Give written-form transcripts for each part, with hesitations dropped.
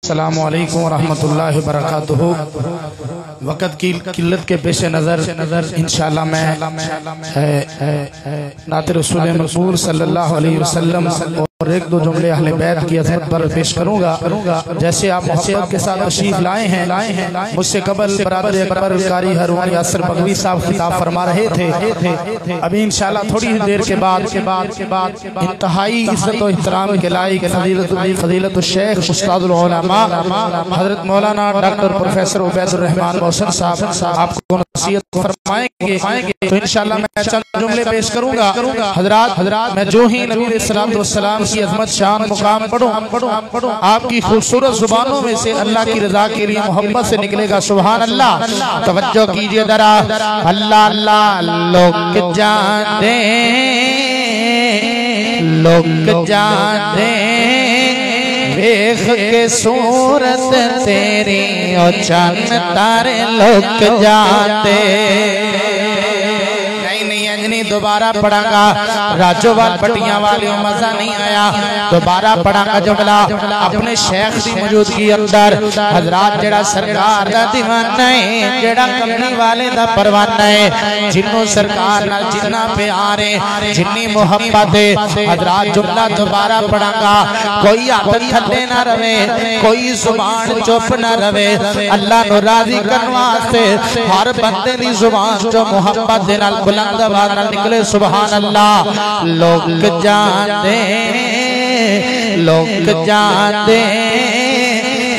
अस्सलामु अलैकुम वरहमतुल्लाहि वबरकातुहू। वक़्त की किल्लत के पेश नज़र इंशाअल्लाह मैं नात रसूल मक़बूल सल्लल्लाहु अलैहि वसल्लम और एक दो जुमले अहले बैत की अज़मत पर पेश करूँगा। जैसे आप मोहब्बत के साथ तशरीफ लाए हैं मुझसे कबल बरादर अकबर कारी हरवानी यासिर बगवी साहब खिताब फरमा रहे थे। अभी इंशाअल्लाह थोड़ी ही देर के बाद इंतहाई इज्जत और एहतराम के लायक फजीलत शेख उस्तादुल उलमा हजरत मौलाना डॉक्टर प्रोफेसर उबैदुर रहमान मोहसिन साहब आपको नसीहत फरमाएंगे। तो इंशाअल्लाह मैं चंद जुमले पेश करूंगा। हजरात मैं जो ही नबी सल्लल्लाहु अलैहि वसल्लम की अजमत शान मुकाम पढ़ूं आपकी खूबसूरत जुबानों में से अल्लाह की रजा के लिए मोहब्बत से निकलेगा सुभान अल्लाह। तवज्जो कीजिए जरा। अल्लाह अल्लाह लोग जाने देख के सूरत तेरी और चंद तारे लोग जाते। नहीं दोबारा पढ़ांगा राजोवाल पटियां वाले मजा नहीं आया। दोबारा पढ़ांगा जुमला अपने शेख की मौजूदगी अंदर। हजरात जेड़ा सरकार दा दीवाना है जेड़ा कमली वाले दा परवाना है जिन्हों सरकार नाल जिन्ना प्यार है जिन्नी मोहब्बत है। हजरात जुमला दोबारा पढ़ांगा कोई आदत थले ना रवे कोई जुबान चुप ना रवे। अल्लाह नु राजी करने वास्ते हर बंदे दी जुबान जो मोहब्बत दे नाल बुलंद आवाज नाल निकले सुभान अल्लाह। लोग जाने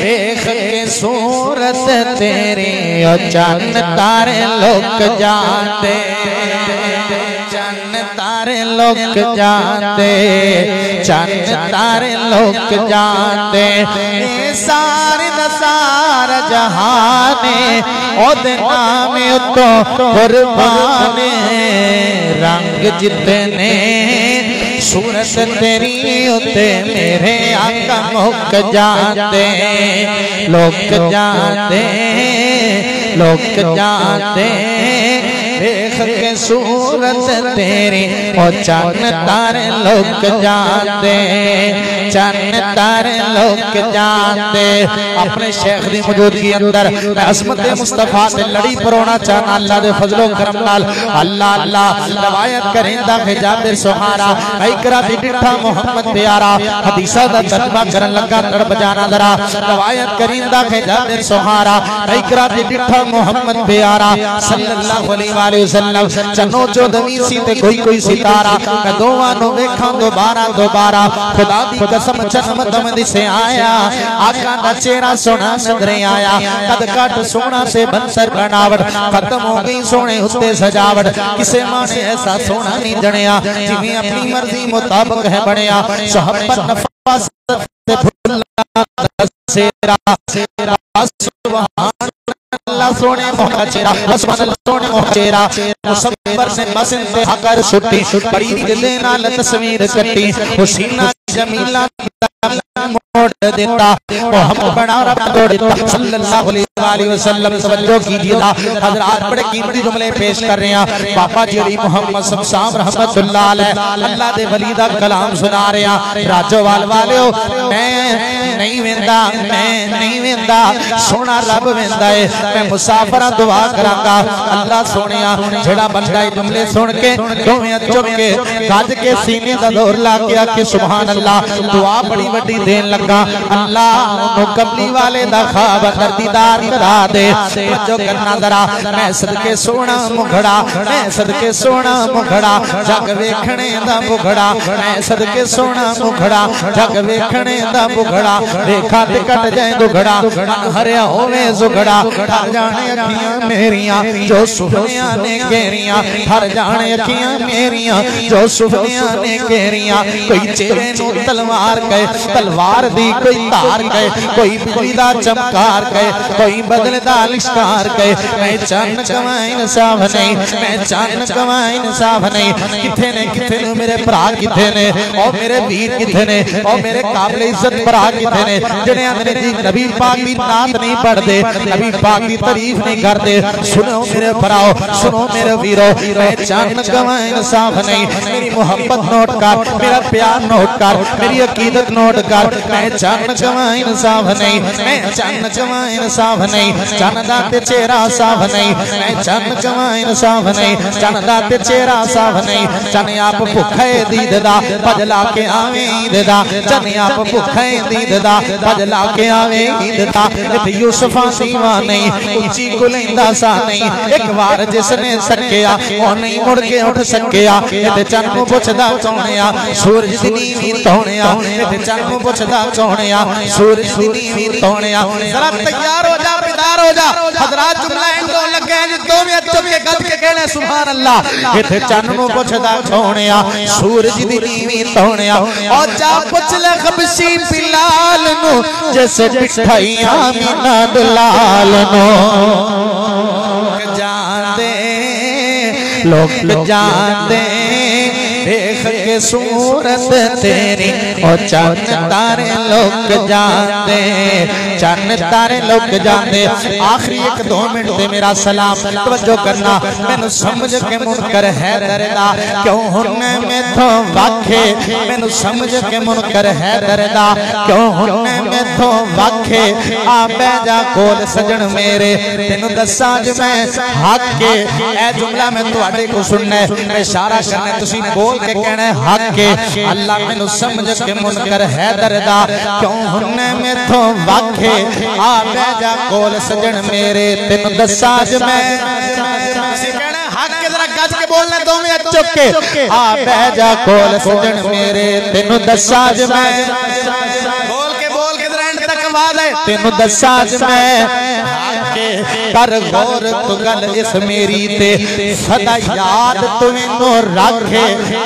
देख के सूरत तेरी और चंद तारे लोग जाते। चंद तारे लोग जाते चंद तारे लोग जाते सारे नसार जहाने ओदे नामे तो कुर्बाने रंग जितने सूरत तेरी उते मेरे आका मुक जाते। लोग जाते देख के सूरत तेरी और चंद तारे लोग जाते चंद तारे लोग जाते। अपने शेख दी मौजूदगी अंदर अज़मत मुस्तफा से लड़ी परोना चाहना अल्लाह दे फजलो करम नाल। अल्लाह अल्लाह रवायत करेंदा है जाबिर सुहारा इकरा दी डिठा मोहम्मद प्यारा हदीसा दा तर्जुमा करन लगा तड़ बजाना जरा। रवायत करेंदा है जाबिर सुहारा इकरा दी डिठा मोहम्मद प्यारा सल्लल्लाहु अलैहि वसल्लम चनो चौदहवीं सी ते कोई सितारा मैं दोवां नु वेखां दोबारा खुदा दी कसम जन्म दम दिसे आया आका दा चेहरा सोना नजर आया कद काट सोना से बंसर बनावट खत्म हो गई सोने उत्ते सजावट किसे माने ऐसा सोना नहीं जणिया जिवें अपनी मर्जी मुताबिक है बनया सोहबत नफास ते फुल्ला सेरा सुभान अल्लाह सोने मोहका चेहरा आसमान सोने मोह चेहरा मुसब्बर से मसंते हकर छुट्टी बड़ी दिल नाल तस्वीर कट्टी हुसीना जमीला मोड़ देता मोहम्मद बना रब तोड़ देता सल्लल्लाहु अलैहि वसल्लम। तवज्जो कीजिए हजरात बड़े कीमती जुमले पेश कर रहे हैं। पापा जी मोहम्मद साहब रहमतुल्लाह अलैह अल्लाह दे वली दा कलाम सुना रहे हैं। राजोवाल वालियो मैं नहीं वेंदा सोना रब वेंदा है। मैं मुसाफिरा दुआ करांगा अल्लाह सोनिया जेड़ा बंदा जुमले सुन के दोवें चुप के गज के सीने दा जोर ला के आके सुभान अल्लाह दुआ बड़ी बड़ी देन लगा। अल्लाह नु कमली वाले दा ख्वाब अंदर दीदार करा दे। जो करना जरा मैं सदके सोना मुखड़ा मैं सदके सोना मुखड़ा जग वेखणे दा मुखड़ा मैं सदके सोना मुखड़ा जग वेखणे दा मुखड़ा देखा ते कट जाए दुखड़ा हरिया होवे जुगड़ा हर जाने अखियां मेरियां जो सुफनियां ने घेरियां हर जाने अखियां मेरियां जो सुफनियां ने घेरियां। कोई चेहरे नु तलवार कहे तलवार दी कोई धार कहे कोई बिजली दा चमकार कहे कोई बदले दा लिशकार कहे मैं चन्न कमाइन साफ नहीं मैं चन्न कमाइन साफ नहीं। किथे ने मेरे भरा किथे ने ओ मेरे वीर किथे ने ओ मेरे काबिल इज्जत भरा किथे ने जेड़े आंदे जी नबी पाक दी नात नहीं पढ़दे नबी पाक दी तारीफ नहीं करदे। सुनो मेरे भराओ सुनो मेरे वीरो मैं चन्न कमाइन साफ नहीं। मेरी मोहब्बत नोट कर मेरा प्यार नोट कर मेरी अकीदत नोट कर मैं मैं चन्न कवा इंसाफ नहीं, मैं चन्न कवा इंसाफ नहीं, चन्न दा ते चेहरा साफ नहीं, मैं चन्न कवा इंसाफ नहीं, चन्न दा ते चेहरा साफ नहीं, चन्न आप भुखा है दीद दा भजला के आवे ईद दा, चन्न आप भुखा है दीद दा भजला के आवे ईद दा। इत्थे यूसुफा दीवा नहीं, उच्ची कुलैंदा सा नहीं, एक बार जिसने सकिया ओ नहीं मुड़ के उठ सकिया। इत्थे चन्न नूं पुछदा सोहणिया सूरज दी नींद तोहणिया, इत्थे चन्न नूं पुछदा सोहणिया सूरज दी नींद तोहणिया। जरा तैयार हो जा, बेदार हो जा, हजरात जुमला इंदो लगे जिद्दों में चुप के गद के कहने सुभान अल्लाह। इत्थे चन्न नूं पुछदा सोहणिया सूरज दी नींद तोहणिया। और जा पुछ ले खबशी बिलाल नूं जिस बिठाइया मीना दुलाल नूं। जानते लोग जानते देख के सूरत तेरी और चन्न तारे लोग जानते, चन्न तारे लोग जानते। आखिरी 1-2 मिनट दे मेरा सलाम तवज्जो करना। मैनू समझ के मुनकर है दरदा क्यों हुन्ने में तो वाखे, मैनू समझ के मुनकर है दरदा क्यों हुन्ने में तो वाखे। आ बैजा कोल सजन मेरे तेनू दसा ज मैं हक के। ए जुमला मैं तुहाडे को सुनना है, मैं इशारा करना है, तुसीं बोल के कहना है हक के। अल्लाह मैनू समझ के मुनकर है दरदा क्यों हुन्ने में तो वाखे। आ बैजा कोल सजन मेरे तेनू दसा ज मैं कहना हक के। जरा गज के बोलना दो में चुप के। आ बैजा कोल सजन मेरे तेनू दसा ज मैं बोल के जरा एंड तक आवाज है तेनू दसा ज मैं कर गौर तू गल इस मेरी ते सदा याद तू इनो रखे।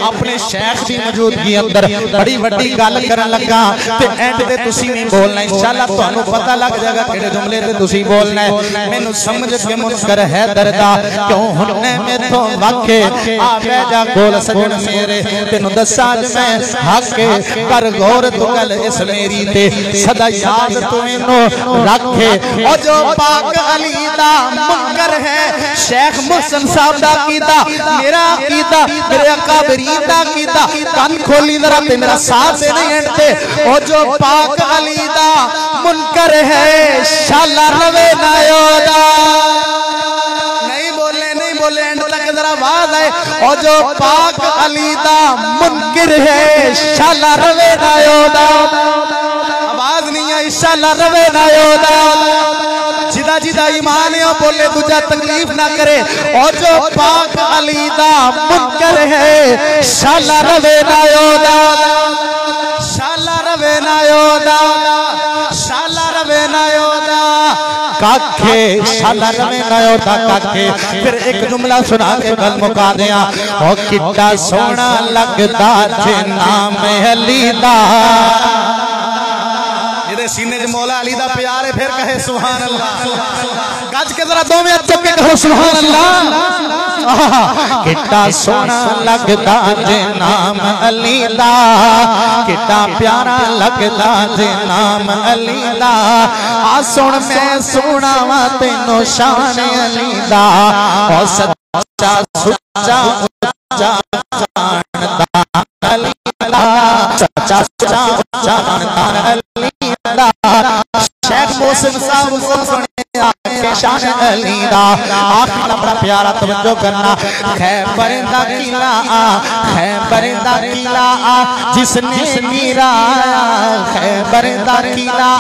अपने शेख की मौजूदगी अंदर बड़ी वड्डी गल करन लगा ते एंड ते तुसी नहीं बोलना, इंशाअल्लाह तुहानू पता लग जाएगा किहड़े जुमले ते तुसी बोलना है। मैनू समझ के मुनकर है दरदा क्यों हुन्ने में तो वाखे। आ बैजा कोल सजन मेरे तेनू दसा मैं हक कर गौर तू गल इस मेरी ते सदा याद तू इनो रखे। और जो पाक अली दा मुनकर है शेख मुहसन साहब दा कीदा मेरा कीदा मेरे अकाबरी दा कीदा कान खोली जरा ते मेरा साथ दे नहीं एंडते। और जो पाक अली दा मुनकर है शाला रवे ना योदा। नहीं बोले एंड तक जरा आवाज है। और जो पाक अली दा मुनकर है शाला रवे ना योदा। आवाज नहीं है शाला रवे ना योदा। जिदा जिदा ईमान है बोले दूजा तकलीफ ना करे। और जो पाक अली दा मुनकर है शाला रवे ना योदा, शाला रवे ना योदा, शाला रवे ना योदा काखे, शाला रवे ना योदा काखे। फिर एक जुमला सुना के गल मुका दिया। ओ कितना सोना लगदा जे नाम अली दा। सीने च मौला अली दा प्यार है फिर कहे सुभान अल्लाह। गज के जरा दो में चुप के कहो सुभान अल्लाह। कितना सोना लगदा जे नाम अली दा, कितना प्यारा लगदा जे नाम अली दा। आ सुन मैं सुनावा तेनों शान अली दा। और सच्चा सुच्चा उच्चा जानदा अली दा, सच्चा सुच्चा उच्चा जानदा अली। शेख मोहसिन साहब को सुने शान अली दा। आखिर बड़ा प्यारा तवज्जो करना। खैबर दा किला खैबर दा किला जिसने गिराया, खैबर दा किला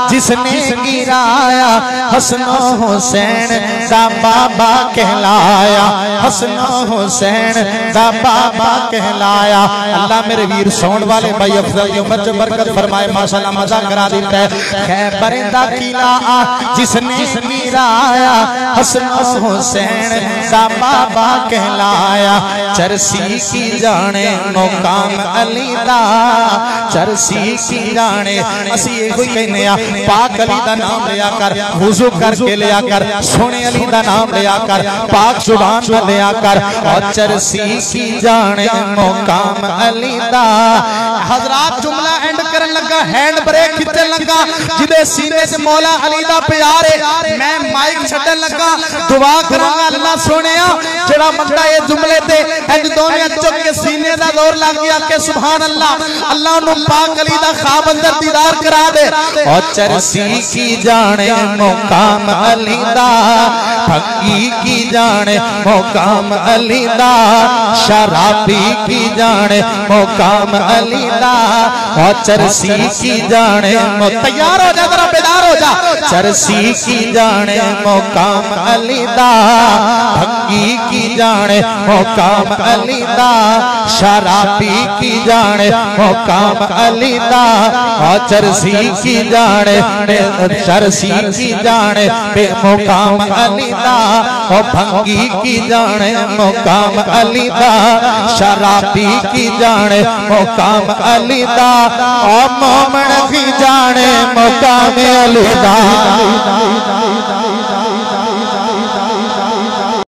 जिसने गिराया हसन हुसैन दा बाबा कहलाया, हसन हुसैन दा बाबा कहलाया। अल्लाह मेरे वीर सौण वाले भाई अफजल उम्र च बरकत फरमाए, माशाअल्लाह मजा करा देता है। खैबर दा किला जिसने गिराया हसन हुसैन दा बाबा कहलाया। चरसी की जाने मुकाम अली दा, चरसी की जाने। असी यही कहने आ पाक अली दा नाम लिया कर, वुजू करके लिया कर, सोने अली दा नाम लिया कर, पाक जुबान पे लिया कर। और चरसी की जाने मुकाम अली दा। हजरात जुमला एंड करन लगा, हैंड ब्रेक खिंचन लगा। जिदे सीने से मौला अली दा प्यार है है। मैं माइक छड्डन लगा दुआ करांगा अल्लाह सोनिया जेड़ा बंदा ये जुमले ते इंज दोवें चुक के सीने दा जोर लग गया के सुभान अल्लाह, अल्लाह नु पाक अली दा ख्वाब अंदर दीदार करा दे। और चरसी की जाने मुकाम अली दा, भंगी की जाने मुकाम अली दा, शराबी की जाने मुकाम अली दा, और चरसी की जाने तैयार हो जा, जरा बेदार हो जा। चरसी की जाने मुकाम अली दा, भंगी की जाने मुकाम अली दा, शराबी की जाने मुकाम अली दा, और चरसी की जाने चरसी की जाने पे मुकाम अली दा, और भंगी की जाने मुकाम अली दा, शराबी की जाने मुकाम अली दा, और मोमन की जाने मुकाम अली दा।